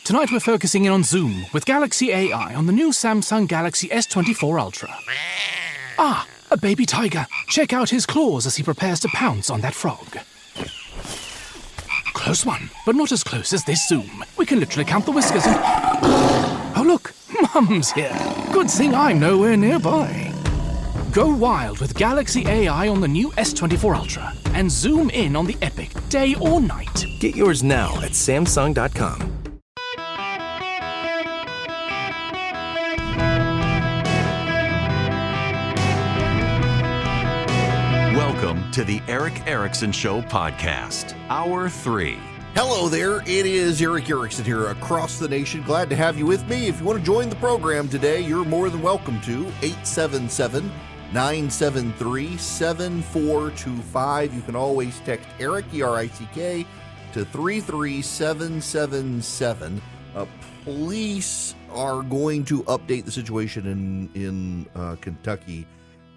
Tonight we're focusing in on Zoom with Galaxy AI on the new Samsung Galaxy S24 Ultra. Ah, a baby tiger. Check out his claws as he prepares to pounce on that frog. Close one, but not as close as this Zoom. We can literally count the whiskers and... Oh look, Mum's here. Good thing I'm nowhere nearby. Go wild with Galaxy AI on the new S24 Ultra and zoom in on the epic day or night. Get yours now at Samsung.com. Welcome to the Eric Erickson Show podcast, Hour 3. Hello there, it is Eric Erickson here across the nation. Glad to have you with me. If you want to join the program today, you're more than welcome to. 877-973-7425. You can always text Eric, E-R-I-C-K, to 33777. Police are going to update the situation in Kentucky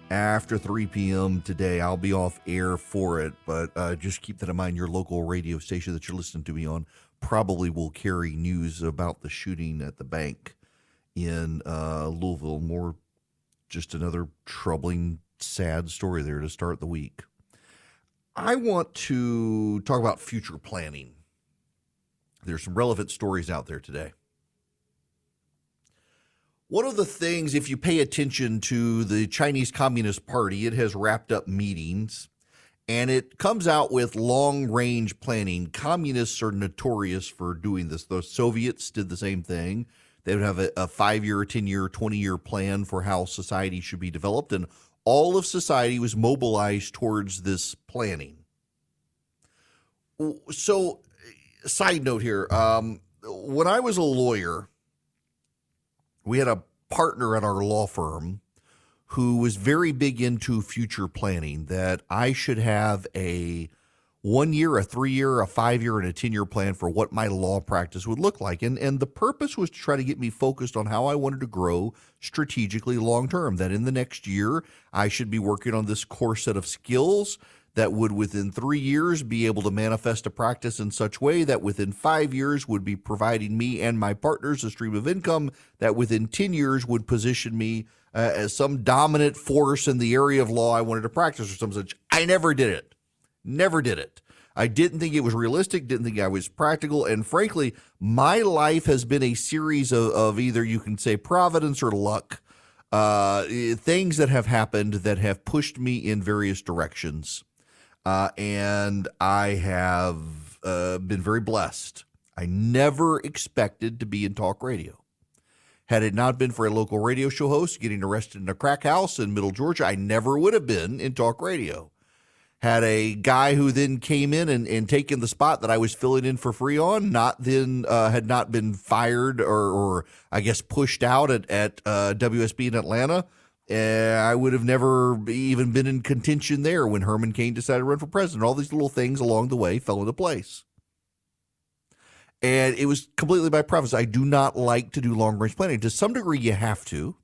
after 3 p.m. today. I'll be off air for it, but just keep that in mind. Your local radio station that you're listening to me on probably will carry news about the shooting at the bank in Louisville. More just another troubling, sad story there to start the week. I want to talk about future planning. There's some relevant stories out there today. One of the things, if you pay attention to the Chinese Communist Party, it has wrapped up meetings, and it comes out with long-range planning. Communists are notorious for doing this. The Soviets did the same thing. They would have a 5-year, 10-year, 20-year plan for how society should be developed, and all of society was mobilized towards this planning. So, side note here, when I was a lawyer, we had a partner at our law firm who was very big into future planning, that I should have a 1 year, a 3 year, a 5 year, and a 10-year plan for what my law practice would look like. And the purpose was to try to get me focused on how I wanted to grow strategically long term, that in the next year, I should be working on this core set of skills that would within 3 years be able to manifest a practice in such way that within 5 years would be providing me and my partners a stream of income that within 10 years would position me as some dominant force in the area of law I wanted to practice or some such. I never did it. Never did it. I didn't think it was realistic, didn't think I was practical, and frankly, my life has been a series of either you can say providence or luck, things that have happened that have pushed me in various directions. And I have been very blessed. I never expected to be in talk radio. Had it not been for a local radio show host getting arrested in a crack house in Middle Georgia, I never would have been in talk radio. Had a guy who then came in and taken the spot that I was filling in for free on, had not been fired or I guess pushed out at WSB in Atlanta, I would have never even been in contention there when Herman Cain decided to run for president. All these little things along the way fell into place. And it was completely by preference. I do not like to do long-range planning. To some degree, you have to.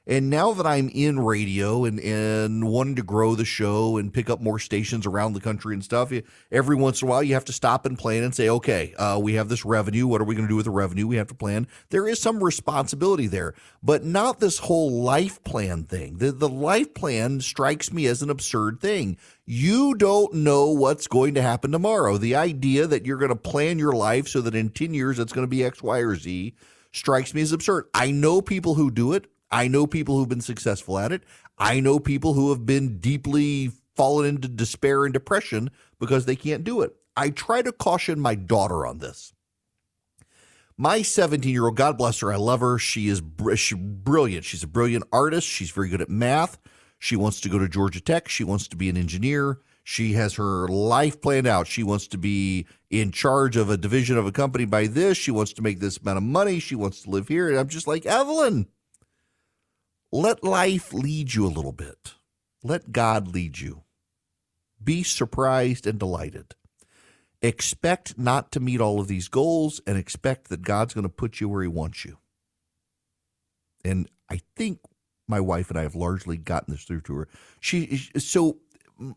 And now that I'm in radio and wanting to grow the show and pick up more stations around the country and stuff, every once in a while you have to stop and plan and say, okay, we have this revenue. What are we going to do with the revenue? We have to plan. There is some responsibility there, but not this whole life plan thing. The life plan strikes me as an absurd thing. You don't know what's going to happen tomorrow. The idea that you're going to plan your life so that in 10 years it's going to be X, Y, or Z strikes me as absurd. I know people who do it. I know people who've been successful at it. I know people who have been deeply fallen into despair and depression because they can't do it. I try to caution my daughter on this. My 17-year-old, God bless her, I love her. She's brilliant. She's a brilliant artist. She's very good at math. She wants to go to Georgia Tech. She wants to be an engineer. She has her life planned out. She wants to be in charge of a division of a company by this. She wants to make this amount of money. She wants to live here. And I'm just like, Evelyn, let life lead you a little bit. Let God lead you. Be surprised and delighted. Expect not to meet all of these goals and expect that God's going to put you where he wants you. And I think my wife and I have largely gotten this through to her. So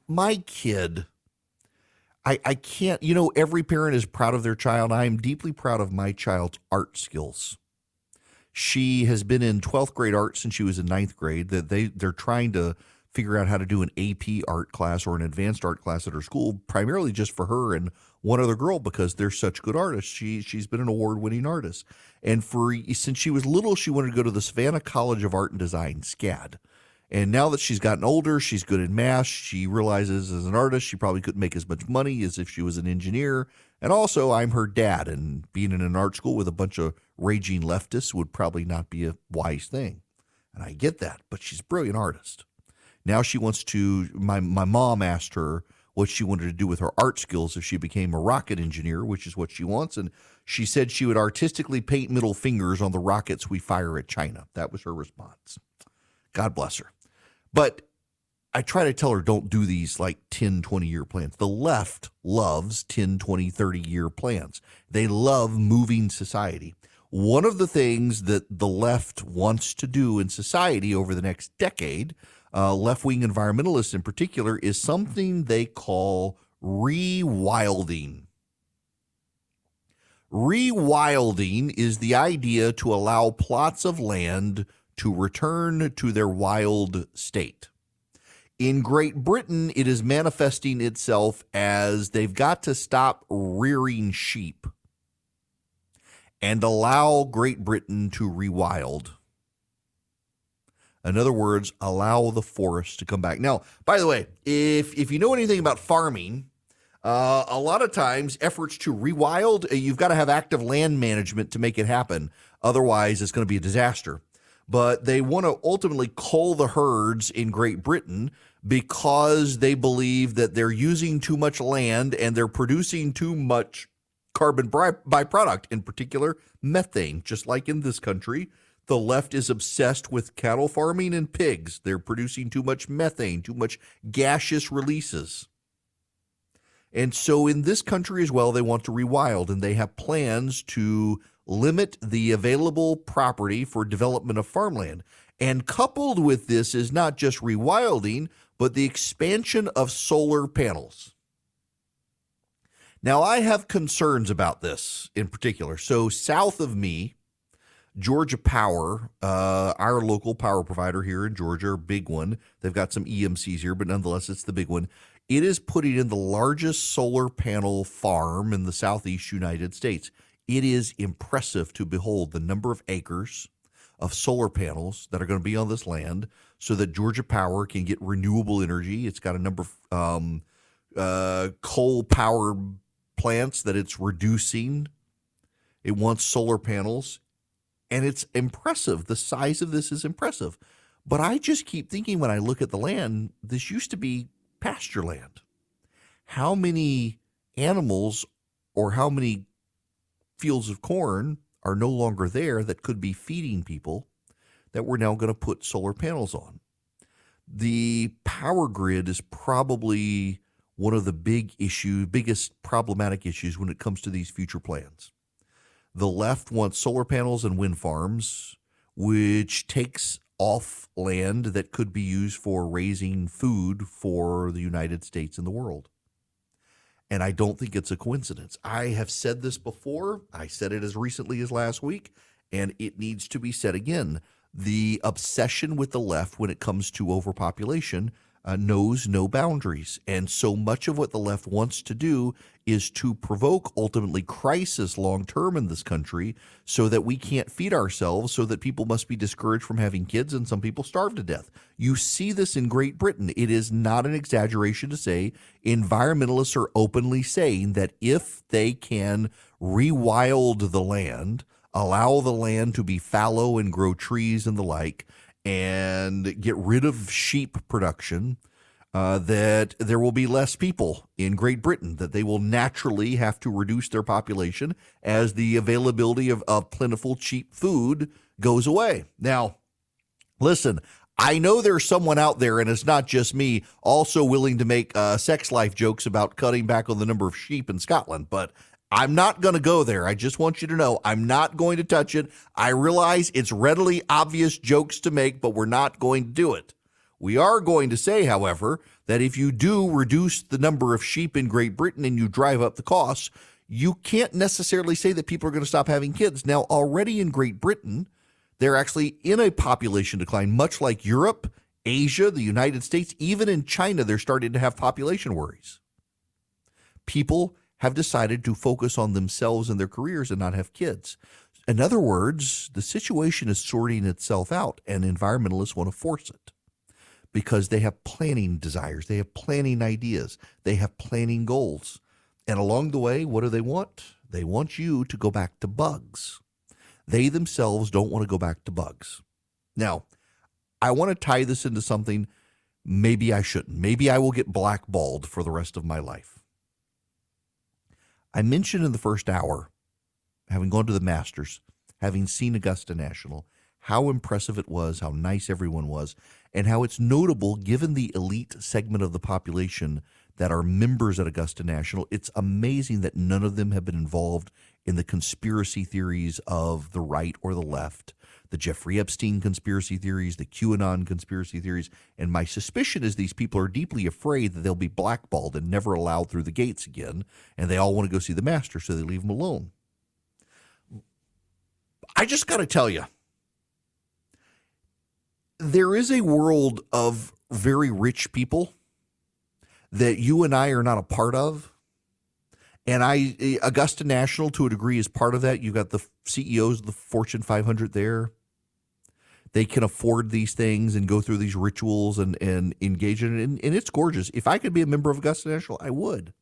my kid, I can't, every parent is proud of their child. I am deeply proud of my child's art skills. She has been in 12th grade art since she was in 9th grade. That they're trying to figure out how to do an AP art class or an advanced art class at her school, primarily just for her and one other girl because they're such good artists. She's been an award-winning artist. And since she was little, she wanted to go to the Savannah College of Art and Design, SCAD. And now that she's gotten older, she's good at math. She realizes as an artist, she probably couldn't make as much money as if she was an engineer. And also, I'm her dad, and being in an art school with a bunch of raging leftists would probably not be a wise thing. And I get that, but she's a brilliant artist. Now she wants to, my mom asked her what she wanted to do with her art skills if she became a rocket engineer, which is what she wants. And she said she would artistically paint middle fingers on the rockets we fire at China. That was her response. God bless her. But I try to tell her don't do these like 10, 20-year plans. The left loves 10, 20, 30-year plans. They love moving society. One of the things that the left wants to do in society over the next decade, left-wing environmentalists in particular, is something they call rewilding. Rewilding is the idea to allow plots of land to return to their wild state. In Great Britain, it is manifesting itself as they've got to stop rearing sheep and allow Great Britain to rewild. In other words, allow the forest to come back. Now, by the way, if you know anything about farming, a lot of times efforts to rewild, you've got to have active land management to make it happen. Otherwise, it's going to be a disaster. But they want to ultimately cull the herds in Great Britain because they believe that they're using too much land and they're producing too much carbon byproduct, in particular methane. Just like in this country, the left is obsessed with cattle farming and pigs. They're producing too much methane, too much gaseous releases. And so in this country as well, they want to rewild, and they have plans to limit the available property for development of farmland. And coupled with this is not just rewilding, but the expansion of solar panels. Now, I have concerns about this in particular. So south of me, Georgia Power, our local power provider here in Georgia, a big one. They've got some EMCs here, but nonetheless, it's the big one. It is putting in the largest solar panel farm in the southeast United States. It is impressive to behold the number of acres of solar panels that are going to be on this land so that Georgia Power can get renewable energy. It's got a number of coal power plants that it's reducing. It wants solar panels, and it's impressive. The size of this is impressive. But I just keep thinking when I look at the land, this used to be pasture land. How many animals or how many fields of corn are no longer there that could be feeding people that we're now going to put solar panels on? The power grid is probably one of the biggest problematic issues when it comes to these future plans. The left wants solar panels and wind farms, which takes off land that could be used for raising food for the United States and the world. And I don't think it's a coincidence. I have said this before. I said it as recently as last week, and it needs to be said again. The obsession with the left when it comes to overpopulation knows no boundaries. And so much of what the left wants to do is to provoke ultimately crisis long term in this country so that we can't feed ourselves, so that people must be discouraged from having kids and some people starve to death. You see this in Great Britain. It is not an exaggeration to say environmentalists are openly saying that if they can rewild the land, allow the land to be fallow and grow trees and the like, and get rid of sheep production, that there will be less people in Great Britain, that they will naturally have to reduce their population as the availability of plentiful, cheap food goes away. Now, listen, I know there's someone out there, and it's not just me, also willing to make sex life jokes about cutting back on the number of sheep in Scotland, but I'm not going to go there. I just want you to know I'm not going to touch it. I realize it's readily obvious jokes to make, but we're not going to do it. We are going to say, however, that if you do reduce the number of sheep in Great Britain and you drive up the costs, you can't necessarily say that people are going to stop having kids. Now, already in Great Britain, they're actually in a population decline, much like Europe, Asia, the United States, even in China, they're starting to have population worries. People have decided to focus on themselves and their careers and not have kids. In other words, the situation is sorting itself out, and environmentalists want to force it because they have planning desires, they have planning ideas, they have planning goals. And along the way, what do they want? They want you to go back to bugs. They themselves don't want to go back to bugs. Now, I want to tie this into something maybe I shouldn't. Maybe I will get blackballed for the rest of my life. I mentioned in the first hour, having gone to the Masters, having seen Augusta National, how impressive it was, how nice everyone was, and how it's notable given the elite segment of the population that are members at Augusta National. It's amazing that none of them have been involved in the conspiracy theories of the right or the left, the Jeffrey Epstein conspiracy theories, the QAnon conspiracy theories. And my suspicion is these people are deeply afraid that they'll be blackballed and never allowed through the gates again, and they all want to go see the master, so they leave them alone. I just got to tell you, there is a world of very rich people that you and I are not a part of. And Augusta National, to a degree, is part of that. You've got the CEOs of the Fortune 500 there. They can afford these things and go through these rituals and engage in it. And it's gorgeous. If I could be a member of Augusta National, I would.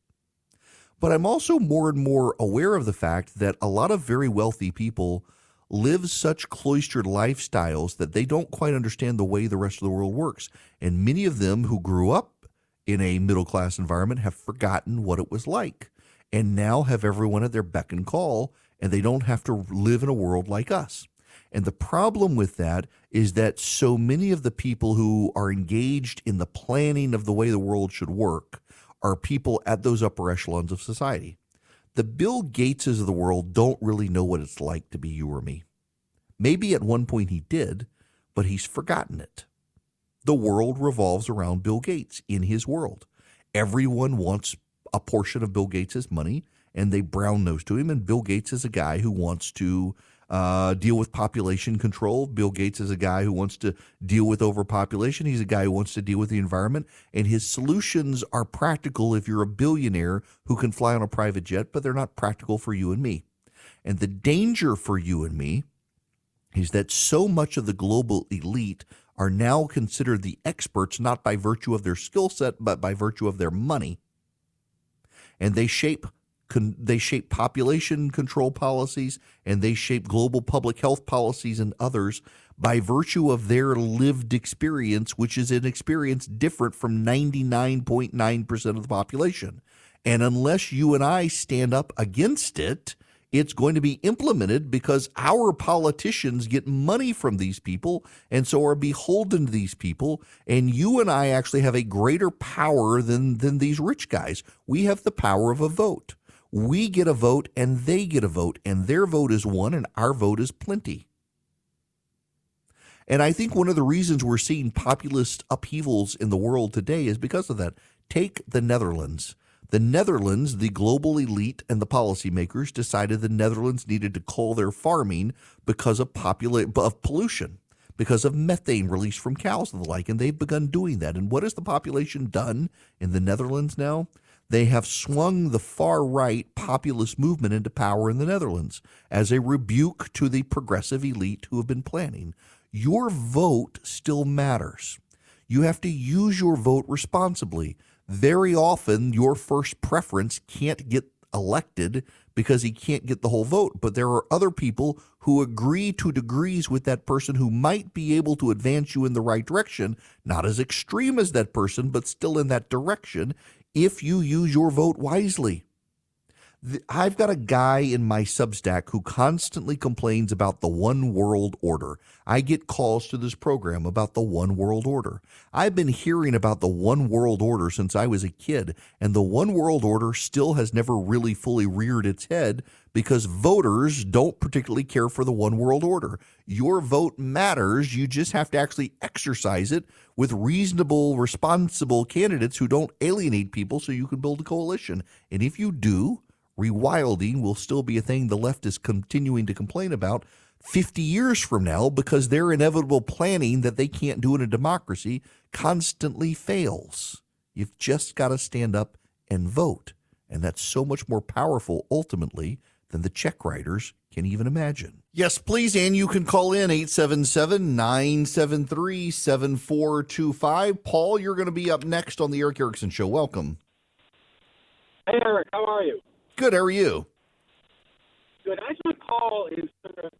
But I'm also more and more aware of the fact that a lot of very wealthy people live such cloistered lifestyles that they don't quite understand the way the rest of the world works. And many of them who grew up in a middle-class environment have forgotten what it was like, and now have everyone at their beck and call, and they don't have to live in a world like us. And the problem with that is that so many of the people who are engaged in the planning of the way the world should work are people at those upper echelons of society. The Bill Gateses of the world don't really know what it's like to be you or me. Maybe at one point he did, but he's forgotten it. The world revolves around Bill Gates in his world. Everyone wants a portion of Bill Gates' money, and they brown nose to him. And Bill Gates is a guy who wants to deal with population control. Bill Gates is a guy who wants to deal with overpopulation. He's a guy who wants to deal with the environment. And his solutions are practical if you're a billionaire who can fly on a private jet, but they're not practical for you and me. And the danger for you and me is that so much of the global elite are now considered the experts, not by virtue of their skill set, but by virtue of their money. And they shape population control policies, and they shape global public health policies and others by virtue of their lived experience, which is an experience different from 99.9% of the population. And unless you and I stand up against it, it's going to be implemented because our politicians get money from these people and so are beholden to these people. And you and I actually have a greater power than these rich guys. We have the power of a vote. We get a vote and they get a vote, and their vote is one and our vote is plenty. And I think one of the reasons we're seeing populist upheavals in the world today is because of that. Take the Netherlands. The Netherlands, the global elite and the policymakers decided the Netherlands needed to cull their farming because of pollution, because of methane released from cows and the like, and they've begun doing that. And what has the population done in the Netherlands now? They have swung the far-right populist movement into power in the Netherlands as a rebuke to the progressive elite who have been planning. Your vote still matters. You have to use your vote responsibly. Very often, your first preference can't get elected because he can't get the whole vote. But there are other people who agree to degrees with that person who might be able to advance you in the right direction, not as extreme as that person, but still in that direction if you use your vote wisely. I've got a guy in my Substack who constantly complains about the one world order. I get calls to this program about the one world order. I've been hearing about the one world order since I was a kid, and the one world order still has never really fully reared its head because voters don't particularly care for the one world order. Your vote matters. You just have to actually exercise it with reasonable, responsible candidates who don't alienate people so you can build a coalition. And if you do, rewilding will still be a thing the left is continuing to complain about 50 years from now because their inevitable planning that they can't do in a democracy constantly fails. You've just got to stand up and vote. And that's so much more powerful ultimately than the check writers can even imagine. Yes, please, and you can call in 877-973-7425. Paul, you're going to be up next on the Eric Erickson Show. Welcome. Hey, Eric, how are you? Good, how are you? Good. I just want to call in sort of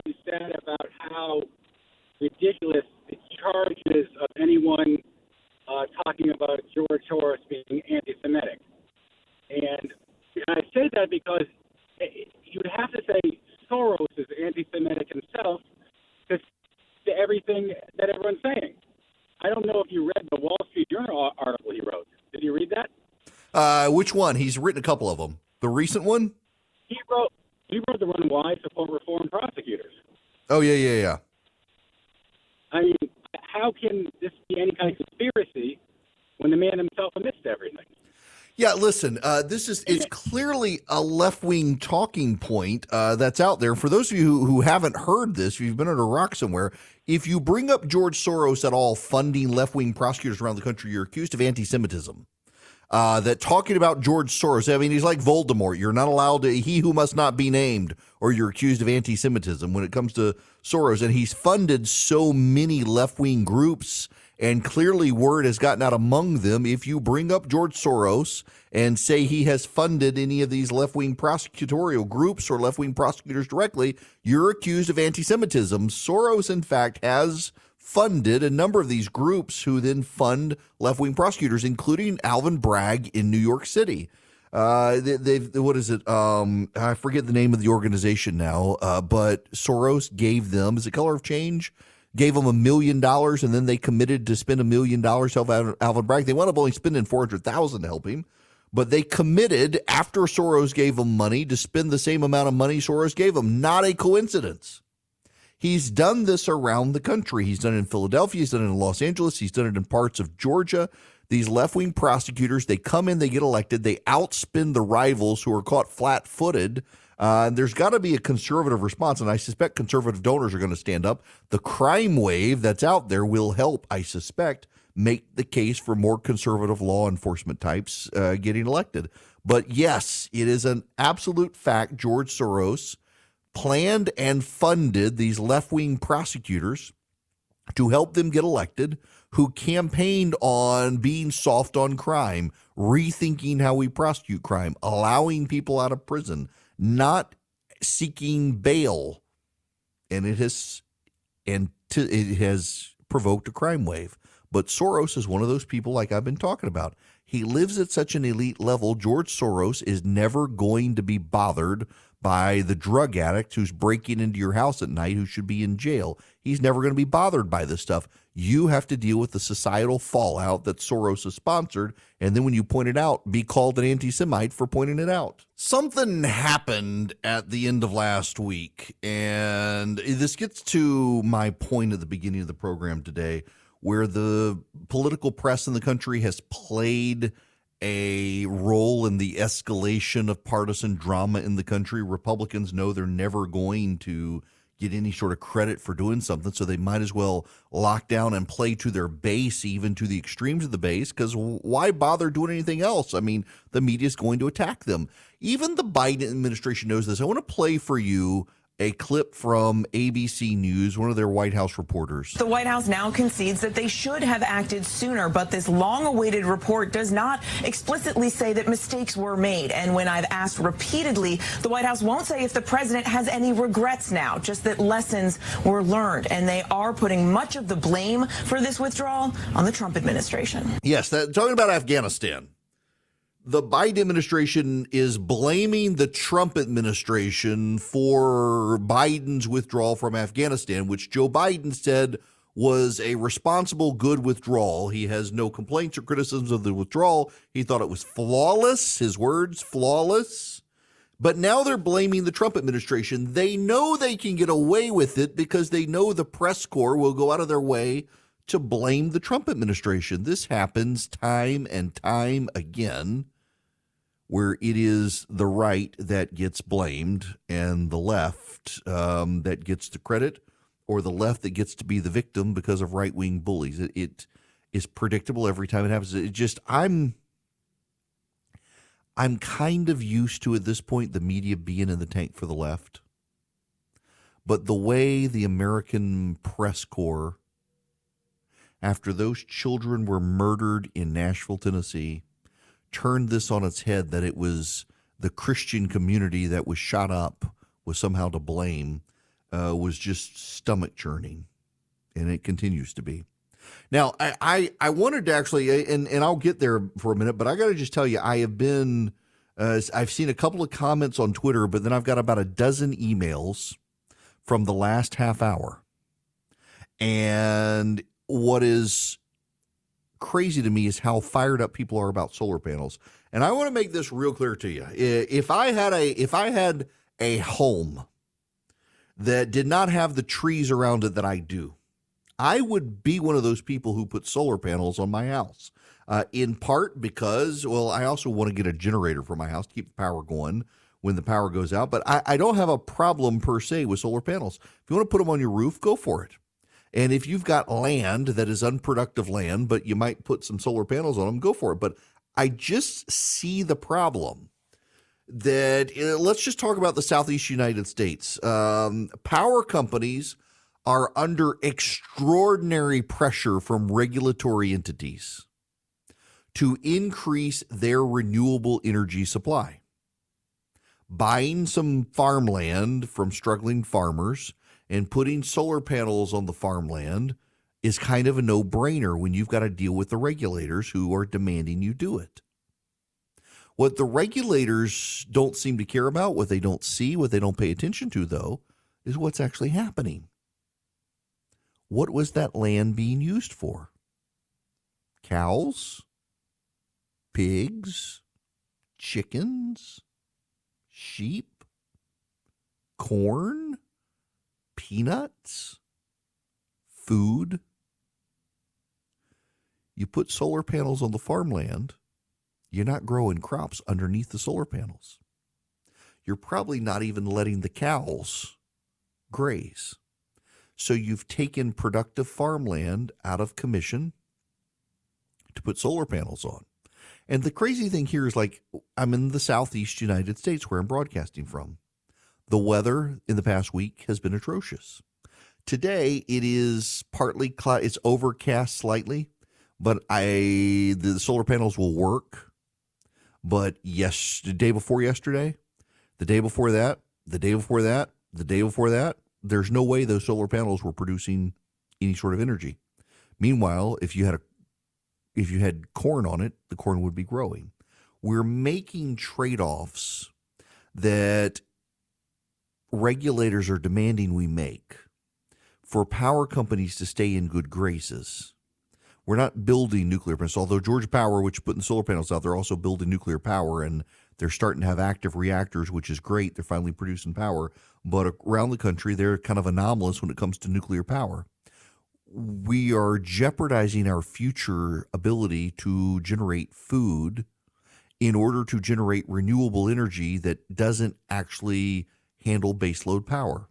you said about how ridiculous the charges of anyone talking about George Soros being anti-Semitic. And I say that because you'd have to say Soros is anti-Semitic himself to everything that everyone's saying. I don't know if you read the Wall Street Journal article he wrote. Did you read that? Which one? He's written a couple of them. The recent one? He wrote the one why support reform prosecutors. Oh, yeah. I mean, how can this be any kind of conspiracy when the man himself admits to everything? Yeah, listen, it's clearly a left-wing talking point that's out there. For those of you who haven't heard this, if you've been under a rock somewhere, if you bring up George Soros at all funding left-wing prosecutors around the country, you're accused of anti-Semitism. That talking about George Soros, I mean, he's like Voldemort. You're not allowed to, he who must not be named, or you're accused of anti-Semitism when it comes to Soros. And he's funded so many left-wing groups, and clearly word has gotten out among them. If you bring up George Soros and say he has funded any of these left-wing prosecutorial groups or left-wing prosecutors directly, you're accused of anti-Semitism. Soros, in fact, has funded a number of these groups who then fund left-wing prosecutors, including Alvin Bragg in New York City. What is it? I forget the name of the organization now, but Soros gave them, is it Color of Change? Gave them $1 million, and then they committed to spend $1 million to help Alvin Bragg. They wound up only spending $400,000 to help him, but they committed after Soros gave them money to spend the same amount of money Soros gave them. Not a coincidence. He's done this around the country. He's done it in Philadelphia. He's done it in Los Angeles. He's done it in parts of Georgia. These left-wing prosecutors, they come in, they get elected, they outspin the rivals who are caught flat-footed. There's got to be a conservative response, and I suspect conservative donors are going to stand up. The crime wave that's out there will help, I suspect, make the case for more conservative law enforcement types getting elected. But yes, it is an absolute fact George Soros planned and funded these left-wing prosecutors to help them get elected, who campaigned on being soft on crime, rethinking how we prosecute crime, allowing people out of prison, not seeking bail. And it has provoked a crime wave. But Soros is one of those people like I've been talking about. He lives at such an elite level. George Soros is never going to be bothered by the drug addict who's breaking into your house at night who should be in jail. He's never going to be bothered by this stuff. You have to deal with the societal fallout that Soros has sponsored, and then when you point it out, be called an anti-Semite for pointing it out. Something happened at the end of last week, and this gets to my point at the beginning of the program today, where the political press in the country has played a role in the escalation of partisan drama in the country. Republicans know they're never going to get any sort of credit for doing something, so they might as well lock down and play to their base, even to the extremes of the base, because why bother doing anything else? I mean, the media is going to attack them. Even the Biden administration knows this. I want to play for you a clip from ABC News, one of their White House reporters. The White House now concedes that they should have acted sooner, but this long-awaited report does not explicitly say that mistakes were made. And when I've asked repeatedly, the White House won't say if the president has any regrets now, just that lessons were learned. And they are putting much of the blame for this withdrawal on the Trump administration. Yes, talking about Afghanistan. the Biden administration is blaming the Trump administration for Biden's withdrawal from Afghanistan, which Joe Biden said was a responsible, good withdrawal. He has no complaints or criticisms of the withdrawal. He thought it was flawless. His words, flawless. But now they're blaming the Trump administration. They know they can get away with it because they know the press corps will go out of their way to blame the Trump administration. This happens time and time again, where it is the right that gets blamed and the left that gets the credit, or the left that gets to be the victim because of right-wing bullies. It is predictable every time it happens. It just, I'm kind of used to, at this point, the media being in the tank for the left. But the way the American press corps, after those children were murdered in Nashville, Tennessee, turned this on its head, that it was the Christian community that was shot up was somehow to blame, was just stomach churning. And it continues to be. Now, I wanted to actually, and I'll get there for a minute, but I got to just tell you, I have been, I've seen a couple of comments on Twitter, but then I've got about a dozen emails from the last half hour. And what is crazy to me is how fired up people are about solar panels. And I want to make this real clear to you. If I had a home that did not have the trees around it that I do, I would be one of those people who put solar panels on my house, in part because, well, I also want to get a generator for my house to keep the power going when the power goes out. But I don't have a problem per se with solar panels. If you want to put them on your roof, go for it. And if you've got land that is unproductive land, but you might put some solar panels on them, go for it. But I just see the problem that, let's just talk about the Southeast United States. Power companies are under extraordinary pressure from regulatory entities to increase their renewable energy supply. Buying some farmland from struggling farmers and putting solar panels on the farmland is kind of a no-brainer when you've got to deal with the regulators who are demanding you do it. What the regulators don't seem to care about, what they don't see, what they don't pay attention to, though, is what's actually happening. What was that land being used for? Cows? Pigs? Chickens? Sheep? Corn? Peanuts? Food? You put solar panels on the farmland, you're not growing crops underneath the solar panels. You're probably not even letting the cows graze. So you've taken productive farmland out of commission to put solar panels on. And the crazy thing here is, like, I'm in the Southeast United States where I'm broadcasting from. The weather in the past week has been atrocious. Today it is partly cloudy. It's overcast slightly, but the solar panels will work. But yes, the day before yesterday, the day before that, the day before that, the day before that, there's no way those solar panels were producing any sort of energy. Meanwhile, if you had corn on it, the corn would be growing. We're making trade-offs that regulators are demanding we make for power companies to stay in good graces. We're not building nuclear plants, although Georgia Power, which putting solar panels out, they're also building nuclear power, and they're starting to have active reactors, which is great. They're finally producing power. But around the country, they're kind of anomalous when it comes to nuclear power. We are jeopardizing our future ability to generate food in order to generate renewable energy that doesn't actually handle baseload power.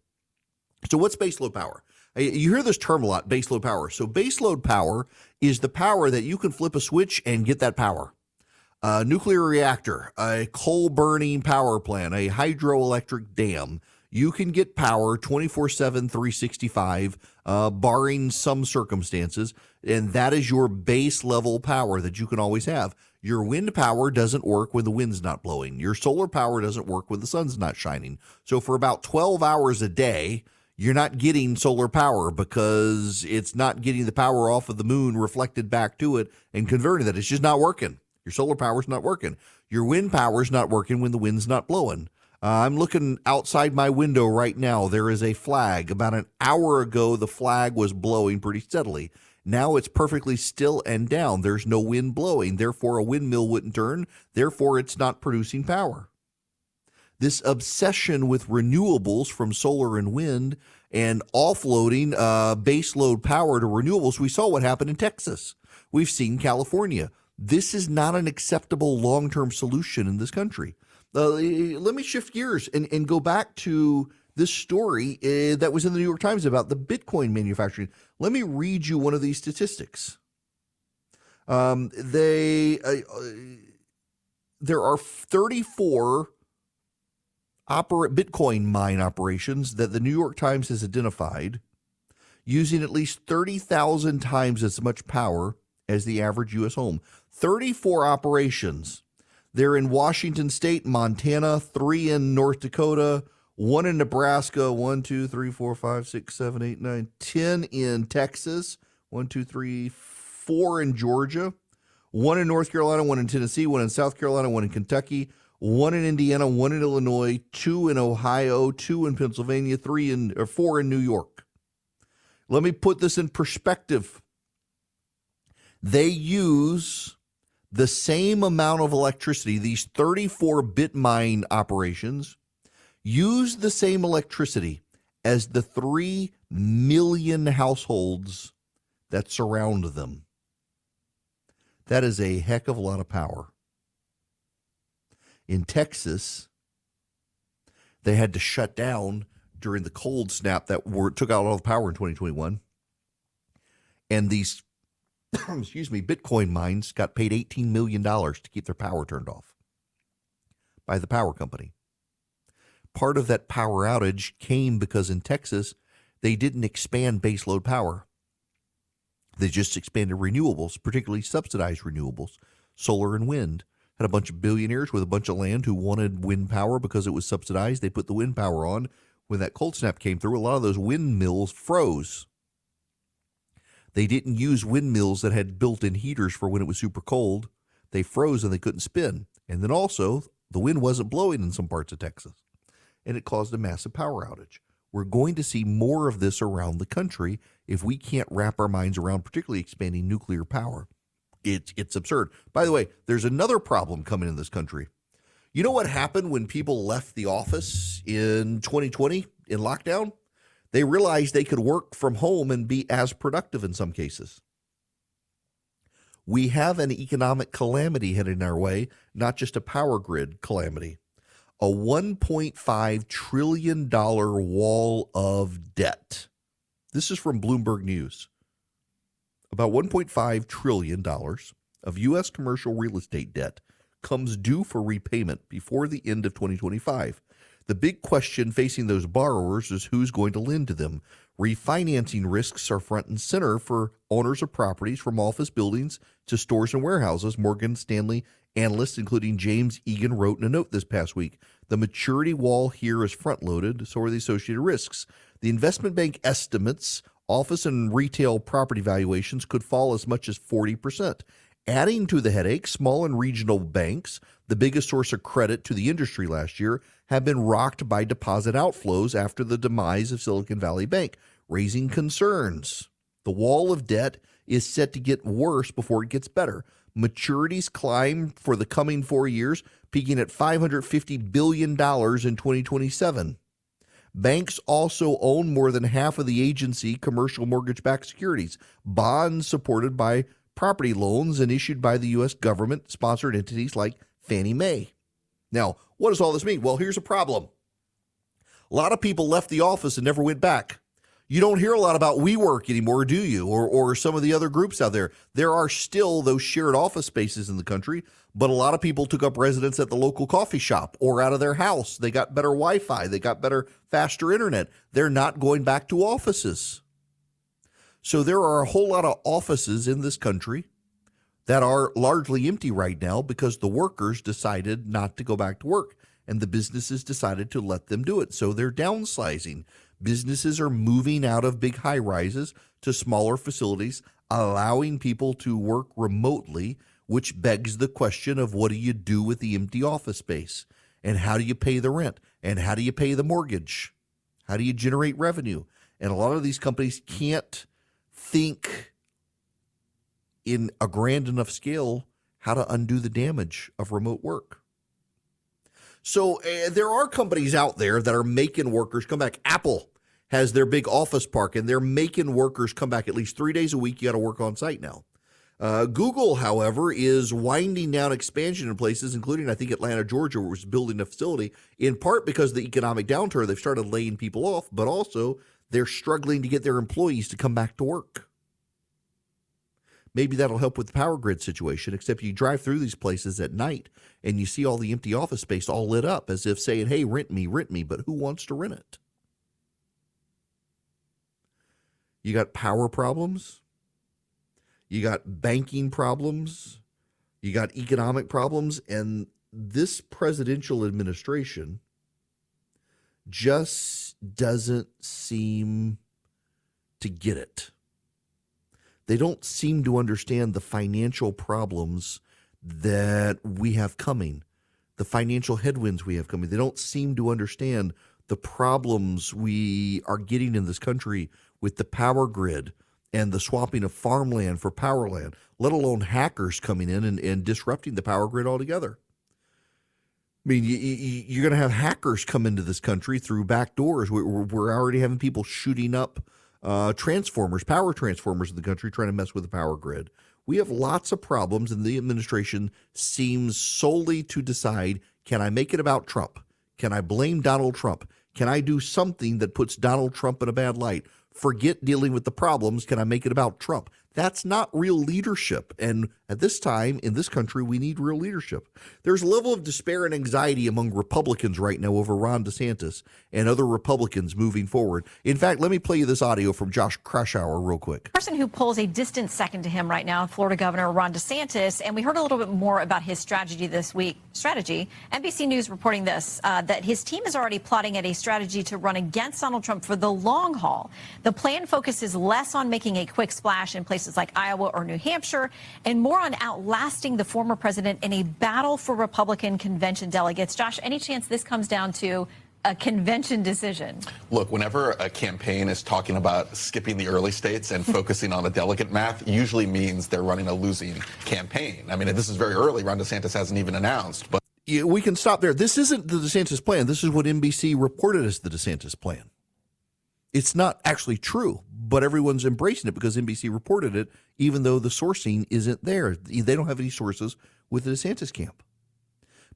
So what's baseload power? You hear this term a lot, baseload power. So baseload power is the power that you can flip a switch and get that power. A nuclear reactor, a coal-burning power plant, a hydroelectric dam. You can get power 24/7, 365, barring some circumstances, and that is your base level power that you can always have. Your wind power doesn't work when the wind's not blowing. Your solar power doesn't work when the sun's not shining. So for about 12 hours a day, you're not getting solar power because it's not getting the power off of the moon reflected back to it and converting that. It's just not working. Your solar power's not working. Your wind power's not working when the wind's not blowing. I'm looking outside my window right now. There is a flag. About an hour ago, the flag was blowing pretty steadily. Now it's perfectly still and down. There's no wind blowing. Therefore, a windmill wouldn't turn. Therefore, it's not producing power. This obsession with renewables from solar and wind and offloading base load power to renewables, we saw what happened in Texas. We've seen California. This is not an acceptable long-term solution in this country. Let me shift gears and go back to this story that was in the New York Times about the Bitcoin manufacturing. Let me read you one of these statistics. There are 34 Bitcoin mine operations that the New York Times has identified using at least 30,000 times as much power as the average U.S. home. 34 operations. They're in Washington State, Montana, 3 in North Dakota, 1 in Nebraska, 1, 2, 3, 4, 5, 6, 7, 8, 9, 10 in Texas, 1, 2, 3, 4 in Georgia, 1 in North Carolina, 1 in Tennessee, 1 in South Carolina, 1 in Kentucky, 1 in Indiana, 1 in Illinois, 2 in Ohio, 2 in Pennsylvania, 4 in New York. Let me put this in perspective. They use the same amount of electricity. These 34 Bitmine operations use the same electricity as the 3 million households that surround them. That is a heck of a lot of power. In Texas, they had to shut down during the cold snap that took out all the power in 2021. And these Bitcoin mines got paid $18 million to keep their power turned off by the power company. Part of that power outage came because in Texas, they didn't expand baseload power. They just expanded renewables, particularly subsidized renewables, solar and wind. Had a bunch of billionaires with a bunch of land who wanted wind power because it was subsidized. They put the wind power on. When that cold snap came through, a lot of those windmills froze. They didn't use windmills that had built-in heaters for when it was super cold. They froze and they couldn't spin. And then also, the wind wasn't blowing in some parts of Texas, and it caused a massive power outage. We're going to see more of this around the country if we can't wrap our minds around particularly expanding nuclear power. It's absurd. By the way, there's another problem coming in this country. You know what happened when people left the office in 2020 in lockdown? They realized they could work from home and be as productive in some cases. We have an economic calamity heading our way, not just a power grid calamity. A $1.5 trillion wall of debt. This is from Bloomberg News. About $1.5 trillion of U.S. commercial real estate debt comes due for repayment before the end of 2025. The big question facing those borrowers is who's going to lend to them. Refinancing risks are front and center for owners of properties, from office buildings to stores and warehouses. Morgan Stanley analysts, including James Egan, wrote in a note this past week, the maturity wall here is front-loaded, so are the associated risks. The investment bank estimates office and retail property valuations could fall as much as 40%. Adding to the headache, small and regional banks, the biggest source of credit to the industry last year, have been rocked by deposit outflows after the demise of Silicon Valley Bank, raising concerns. The wall of debt is set to get worse before it gets better. Maturities climb for the coming 4 years, peaking at $550 billion in 2027. Banks also own more than half of the agency commercial mortgage-backed securities, bonds supported by property loans and issued by the U.S. government-sponsored entities like Fannie Mae. Now, what does all this mean? Well, here's a problem. A lot of people left the office and never went back. You don't hear a lot about WeWork anymore, do you? Or some of the other groups out there. There are still those shared office spaces in the country, but a lot of people took up residence at the local coffee shop or out of their house. They got better Wi-Fi. They got better, faster internet. They're not going back to offices. So there are a whole lot of offices in this country that are largely empty right now because the workers decided not to go back to work and the businesses decided to let them do it. So they're downsizing. Businesses are moving out of big high rises to smaller facilities, allowing people to work remotely which begs the question of what do you do with the empty office space? And how do you pay the rent? And how do you pay the mortgage? How do you generate revenue? And a lot of these companies can't think in a grand enough scale how to undo the damage of remote work. So there are companies out there that are making workers come back. Apple has their big office park, and they're making workers come back at least 3 days a week. You got to work on site now. Google, however, is winding down expansion in places, including, I think, Atlanta, Georgia, where it was building a facility, in part because of the economic downturn. They've started laying people off, but also they're struggling to get their employees to come back to work. Maybe that'll help with the power grid situation, except you drive through these places at night and you see all the empty office space all lit up as if saying, hey, rent me, but who wants to rent it? You got power problems. You got banking problems. You got economic problems. And this presidential administration just doesn't seem to get it. They don't seem to understand the financial problems that we have coming, the financial headwinds we have coming. They don't seem to understand the problems we are getting in this country with the power grid and the swapping of farmland for power land, let alone hackers coming in and disrupting the power grid altogether. I mean, you're going to have hackers come into this country through back doors. We're already having people shooting up power transformers in the country, trying to mess with the power grid. We have lots of problems, and the administration seems solely to decide, can I make it about Trump? Can I blame Donald Trump? Can I do something that puts Donald Trump in a bad light? Forget dealing with the problems. Can I make it about Trump? That's not real leadership. And at this time in this country, we need real leadership. There's a level of despair and anxiety among Republicans right now over Ron DeSantis and other Republicans moving forward. In fact, let me play you this audio from Josh Kraushaar real quick. The person who pulls a distant second to him right now, Florida Governor Ron DeSantis, and we heard a little bit more about his strategy this week. NBC News reporting this, that his team is already plotting at a strategy to run against Donald Trump for the long haul. The plan focuses less on making a quick splash in places like Iowa or New Hampshire and more on outlasting the former president in a battle for Republican convention delegates. Josh, any chance this comes down to a convention decision? Look, whenever a campaign is talking about skipping the early states and focusing on the delegate math, usually means they're running a losing campaign. I mean, this is very early. Ron DeSantis hasn't even announced, but we can stop there. This isn't the DeSantis plan. This is what NBC reported as the DeSantis plan. It's not actually true, but everyone's embracing it because NBC reported it, even though the sourcing isn't there. They don't have any sources with the DeSantis camp.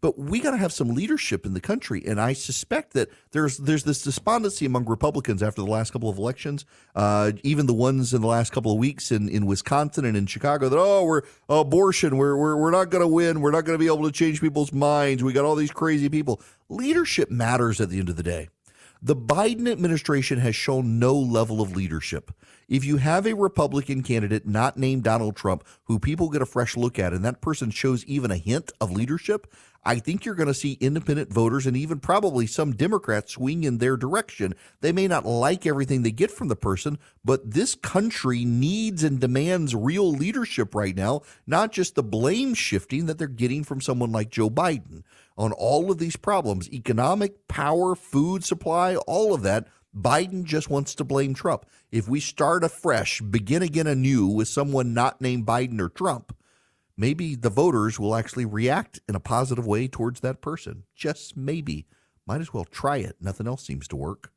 But we got to have some leadership in the country, and I suspect that there's this despondency among Republicans after the last couple of elections, even the ones in the last couple of weeks in Wisconsin and in Chicago, that, we're abortion, we're not going to win, we're not going to be able to change people's minds, we got all these crazy people. Leadership matters at the end of the day. The Biden administration has shown no level of leadership. If you have a Republican candidate not named Donald Trump who people get a fresh look at, and that person shows even a hint of leadership, I think you're going to see independent voters and even probably some Democrats swing in their direction. They may not like everything they get from the person, but this country needs and demands real leadership right now, not just the blame shifting that they're getting from someone like Joe Biden on all of these problems, economic, power, food supply, all of that. Biden just wants to blame Trump. If we start afresh, begin again anew with someone not named Biden or Trump, maybe the voters will actually react in a positive way towards that person. Just maybe. Might as well try it. Nothing else seems to work.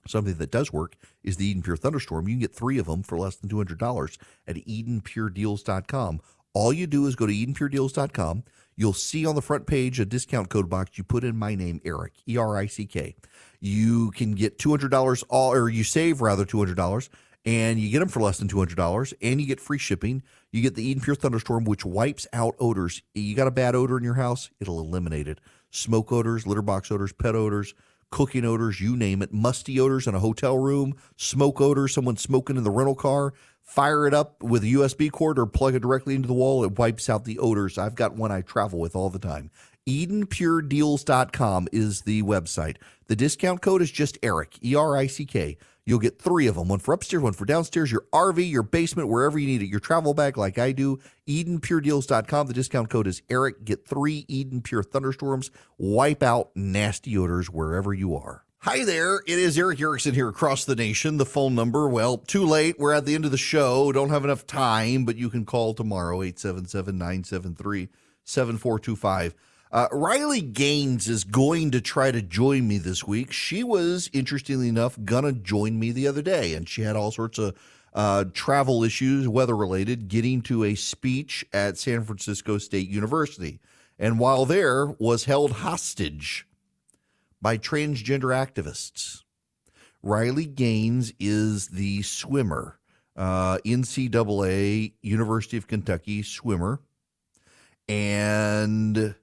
Something that does work is the Eden Pure Thunderstorm. You can get 3 of them for less than $200 at EdenPureDeals.com. All you do is go to EdenPureDeals.com. You'll see on the front page a discount code box. You put in my name, Eric, E-R-I-C-K. You can get $200 you save $200, and you get them for less than $200, and you get free shipping. You get the Eden Pure Thunderstorm, which wipes out odors. You got a bad odor in your house, it'll eliminate it. Smoke odors, litter box odors, pet odors, cooking odors, you name it. Musty odors in a hotel room, smoke odors, someone smoking in the rental car. Fire it up with a USB cord or plug it directly into the wall. It wipes out the odors. I've got one I travel with all the time. EdenPureDeals.com is the website. The discount code is just ERICK, E-R-I-C-K. You'll get 3 of them, one for upstairs, one for downstairs, your RV, your basement, wherever you need it, your travel bag like I do. EdenPureDeals.com. The discount code is ERICK. Get 3 Eden Pure Thunderstorms. Wipe out nasty odors wherever you are. Hi there, it is Eric Erickson here across the nation. The phone number, well, too late. We're at the end of the show. Don't have enough time, but you can call tomorrow, 877-973-7425. Riley Gaines is going to try to join me this week. She was, interestingly enough, going to join me the other day, and she had all sorts of travel issues, weather-related, getting to a speech at San Francisco State University. And while there, was held hostage by transgender activists. Riley Gaines is the swimmer, NCAA, University of Kentucky swimmer, and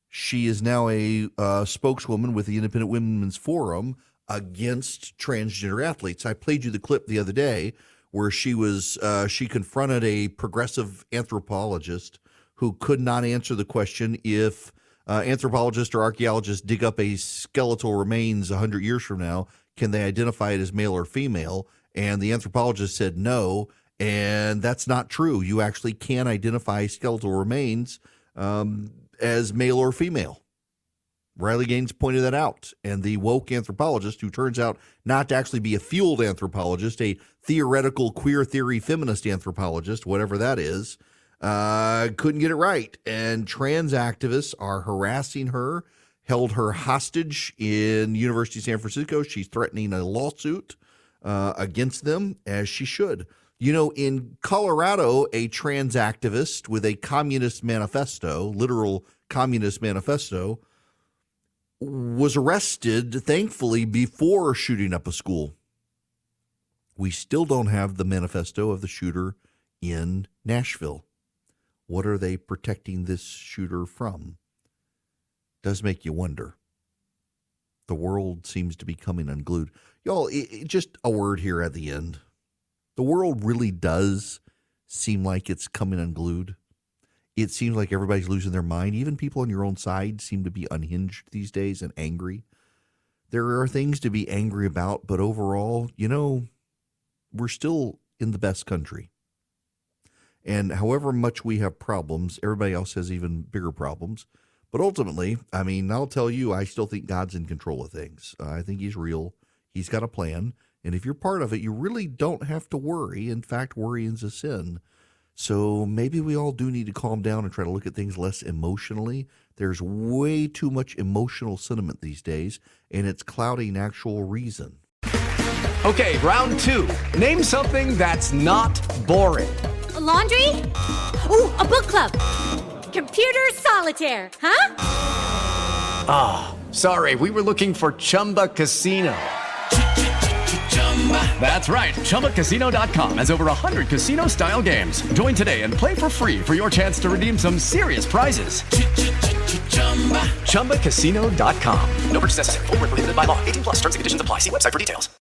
she is now a spokeswoman with the Independent Women's Forum against transgender athletes. I played you the clip the other day where she confronted a progressive anthropologist who could not answer the question if anthropologists or archaeologists dig up a skeletal remains 100 years from now, can they identify it as male or female? And the anthropologist said no, and that's not true. You actually can identify skeletal remains as male or female. Riley Gaines pointed that out, and the woke anthropologist, who turns out not to actually be a field anthropologist, a theoretical queer theory feminist anthropologist, whatever that is, couldn't get it right. And trans activists are harassing her, held her hostage in University of San Francisco. She's threatening a lawsuit against them, as she should. You know, in Colorado, a trans activist with a communist manifesto, literal communist manifesto, was arrested, thankfully, before shooting up a school. We still don't have the manifesto of the shooter in Nashville. What are they protecting this shooter from? Does make you wonder. The world seems to be coming unglued. Y'all, just a word here at the end. The world really does seem like it's coming unglued. It seems like everybody's losing their mind. Even people on your own side seem to be unhinged these days and angry. There are things to be angry about, but overall, you know, we're still in the best country. And however much we have problems, everybody else has even bigger problems. But ultimately, I mean, I'll tell you, I still think God's in control of things. I think he's real. He's got a plan. And if you're part of it, you really don't have to worry. In fact, worrying is a sin. So maybe we all do need to calm down and try to look at things less emotionally. There's way too much emotional sentiment these days, and it's clouding actual reason. Okay, round 2. Name something that's not boring. A laundry? Ooh, a book club. Computer solitaire, huh? Ah, oh, sorry, we were looking for Chumba Casino. That's right, ChumbaCasino.com has over 100 casino-style games. Join today and play for free for your chance to redeem some serious prizes. ChumbaCasino.com. No purchase necessary. Void where prohibited by law. 18+ terms and conditions apply. See website for details.